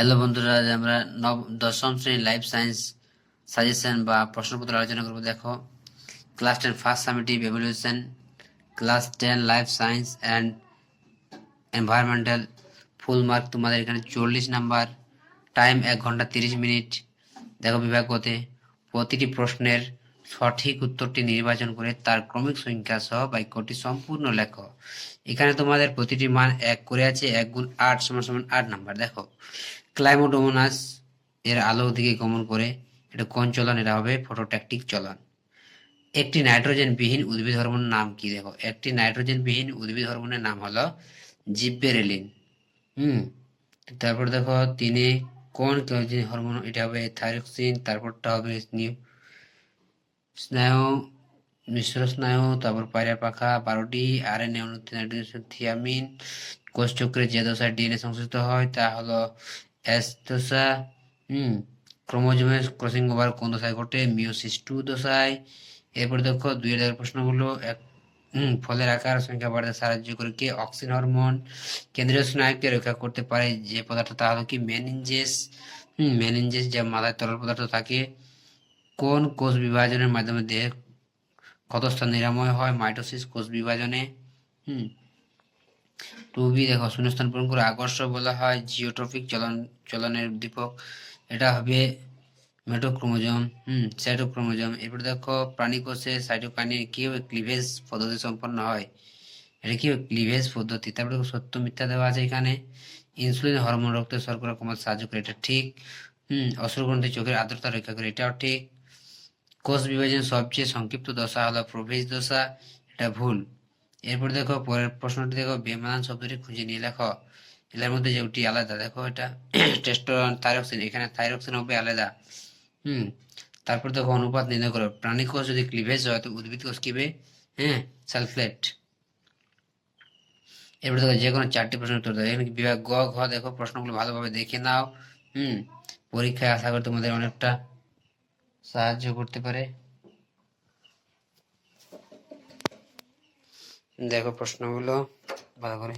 Hello বন্ধুরা, আজ আমরা দশম শ্রেণীর লাইফ সায়েন্স সাজেশন বা প্রশ্নপত্র আলোচনা করবো। দেখো, class 10 first summative evolution, class 10 life science and environmental, full mark তোমাদের এখানে 40 নাম্বার, টাইম 1 ঘন্টা 30 মিনিট। দেখো, বিভাগ গতে প্রতিটি প্রশ্নের সঠিক উত্তরটি নির্বাচন করে তার ক্রমিক সংখ্যা সহ বাক্যটি সম্পূর্ণ লেখো। এখানে তোমাদের প্রতিটি মান 1 করে আছে, 1 গুণ 8 সমান 8 নাম্বার। দেখো, ক্লাইমোডোমোনাস এর আলো দিকে গমন করে, এটা কোন চলন? এটা হবে ফটোট্যাকটিক চলন। একটি নাইট্রোজেন বিহীন উদ্ভিদ হরমোনের নাম কি? দেখো, একটি নাইট্রোজেন বিহীন উদ্ভিদ হরমোনের নাম হলো জিব্বেরেলিন। তারপর দেখো, তিনি কোন হরমোন? এটা হবে থাইরক্সিন। তারপরটা হবে স্নায়ু, মিশ্র স্নায়ু। তারপর পায়রা পাখা 12টি, আরএনএ অণুতে নাইট্রোজেন থিয়ামিন। কোষচক্রে যে দশায় ডিএনএ সংশ্লিষ্ট হয় তা হলো এস দশা। ক্রোমোজোমের ক্রসিং ওভার কোন দশায় ঘটে? মিওসিস 2 দশায়। এরপর দেখো, 2 প্রশ্নগুলো ফলের আকার সংখ্যা বাড়াতে সাহায্য করে কে? Auxin hormone. কেন্দ্রীয় স্নায়ুকে রক্ষা করতে পারে যে পদার্থ তা হলো কি? মেনিনজেস। মেনিনজেস, যা মাথায় তরল পদার্থ থাকে। কোন কোষ বিভাজনের মাধ্যমে দেহে ক্ষতস্থান নিরাময় হয়? মাইটোসিস কোষ বিভাজনে। টুবি দেখো, শূন্যস্থান পূরণ করে আকর্ষ বলা হয় জিওট্রপিক চলনের উদ্দীপক। এটা হবে মেটোক্রোমোজোম, সাইটোক্রোমোজোম। এরপর দেখো, প্রাণী কোষে সাইটোকাইনের কি ক্লিভেজ পদ্ধতি সম্পন্ন হয়? এটা কি ক্লিভেজ পদ্ধতি। তারপরে সত্য মিথ্যা দেওয়া আছে এখানে। ইনসুলিন হরমোন রক্তে শর্করা কমাতে সাহায্য করে, এটা ঠিক। অশ্রুগ্রন্থি চোখের আর্দ্রতা রক্ষা করে, এটাও ঠিক। কোষ বিভাজন সবচেয়ে সংক্ষিপ্ত দশা হলো প্রোফেজ দশা, এটা ভুল। এরপর দেখো, পরের প্রশ্নটি দেখো, বেমানান শব্দটি খুঁজে নিয়ে লেখো। এর মধ্যে যেটি আলাদা, দেখো এটা টেস্টোস্টেরন, থাইরক্সিন, এখানে থাইরক্সিন হবে আলাদা। তারপর দেখো, অনুপাত নির্ণয় করো। প্রাণী কোষ যদি ক্লিভেজ হয় তো উদ্ভিদ কোষ কিবে? সালফেট। এরপর দেখো, যে কোনো 4টি প্রশ্নের উত্তর দাও। এখানে বিভাগ গ, ঘ দেখো, প্রশ্নগুলো ভালোভাবে দেখে নাও। পরীক্ষায় আশা করি তোমাদের অনেকটা সাহায্য করতে পারে। দেখো প্রশ্নগুলো ভালো করে।